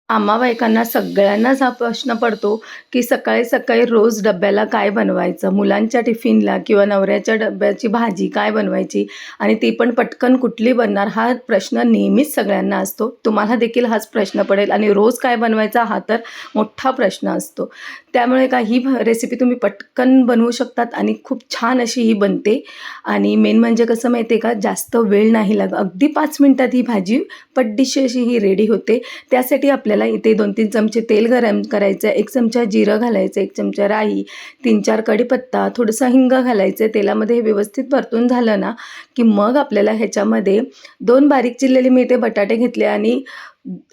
आम्हा बायकांना सगळ्यांनाच हा प्रश्न पडतो, की सकाळी-सकाळी रोज डब्याला काय बनवायचं? मुलांच्या टिफिनला किंवा नवऱ्याच्या डब्याची भाजी काय बनवायची? आणि ती पण पटकन कुठली बनणार? हा प्रश्न नेहमीच सगळ्यांना असतो. तुम्हाला देखील हाच प्रश्न पडेल आणि रोज काय बनवायचा हा तर मोठा प्रश्न असतो. त्यामुळे ही रेसिपी तुम्ही पटकन बनवू शकतात आणि खूप छान अशी ही बनते. आणि मेन म्हणजे कसं माहिती आहे का? जास्त वेळ नाही लागत. अगदी 5 मिनिटात ही भाजी पटदिशी अशी ही रेडी होते. त्यासाठी आपल्याला इथे 2-3 चमचे तेल गरम करायचं आहे, 1 चमचा जिरं घालायचं, 1 चमचा राई, 3-4 कढीपत्ता, थोडंसं हिंग घालायचं आहे. तेलामध्ये हे व्यवस्थित परतून झालं ना, की मग आपल्याला ह्याच्यामध्ये 2 बारीक चिरलेले मी इथे बटाटे घेतले आणि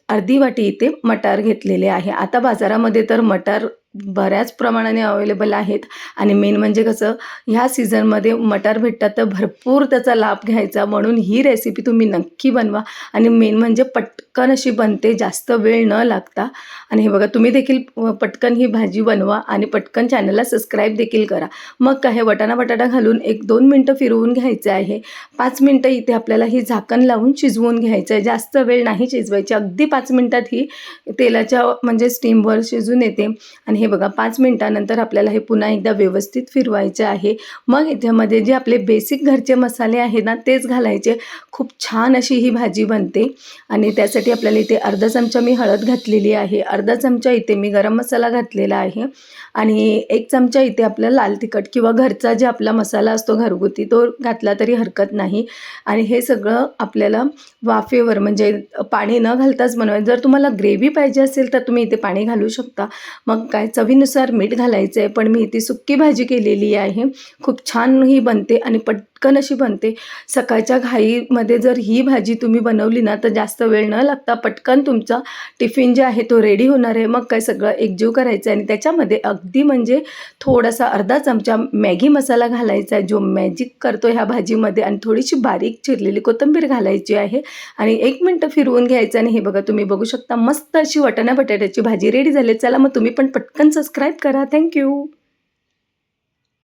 अर्धी वाटी इथे मटार घेतलेले आहे. आता बाजारामध्ये तर मटार बऱ्याच प्रमाणाने अवेलेबल आहेत आणि मेन म्हणजे कसं ह्या सीझनमध्ये मटार भेटतात तर भरपूर त्याचा लाभ घ्यायचा. म्हणून ही रेसिपी तुम्ही नक्की बनवा आणि मेन म्हणजे पटकन अशी बनते, जास्त वेळ न लागता. आणि हे बघा तुम्ही देखील पटकन ही भाजी बनवा आणि पटकन चॅनलला सबस्क्राईब देखील करा. मग काय वाटाणा बटाटा घालून 1-2 मिनटं फिरवून घ्यायचं आहे. 5 मिनटं इथे आपल्याला ही झाकण लावून शिजवून घ्यायचं आहे. जास्त वेळ नाही शिजवायची. अगदी 5 मिनिटात ही तेलाच्या म्हणजे स्टीमवर शिजून येते. आणि हे बघा 5 मिनिटानंतर आपल्याला हे पुन्हा एकदा व्यवस्थित फिरवायचे आहे. मग याच्यामध्ये जे आपले बेसिक घरचे मसाले आहेत ना तेच घालायचे. खूप छान अशी ही भाजी बनते आणि त्यासाठी आपल्याला इथे अर्धा चमचा मी हळद घातलेली आहे, अर्धा चमचा इथे मी गरम मसाला घातलेला आहे आणि 1 चमचा इथे आपला लाल तिखट किंवा घरचा जे आपला मसाला असतो घरगुती तो घातला तरी हरकत नाही. आणि हे सगळं आपल्याला वाफेवर म्हणजे पाणी न घालताच बनवायचं. जर तुम्हाला ग्रेव्ही पाहिजे असेल तर तुम्ही इथे पाणी घालू शकता. मग काय चवीनुसार मीठ घालायचं आहे. पण मी इथे सुक्की भाजी केलेली आहे. खूप छान ही बनते आणि पटकन अशी बनते. सकाळच्या घाईमध्ये जर ही भाजी तुम्ही बनवली ना तर जास्त वेळ न लागता पटकन तुमचा टिफिन जे आहे तो रेडी होणार आहे. मग काय सगळं एकजीव करायचं आहे आणि त्याच्यामध्ये अगदी म्हणजे थोडासा अर्धा चमचा मॅगी मसाला घालायचा आहे जो मॅजिक करतो ह्या भाजीमध्ये आणि थोडीशी बारीक चिरलेली कोथिंबीर घालायची आहे आणि 1 मिनिटं फिरवून घ्यायचं. आणि हे बघा तुम्ही बघू शकता मस्त अशी वाटाणा बटाट्याची भाजी रेडी झाली. चला मग तुम्ही पण पटकन सबस्क्राईब करा. थँक्यू.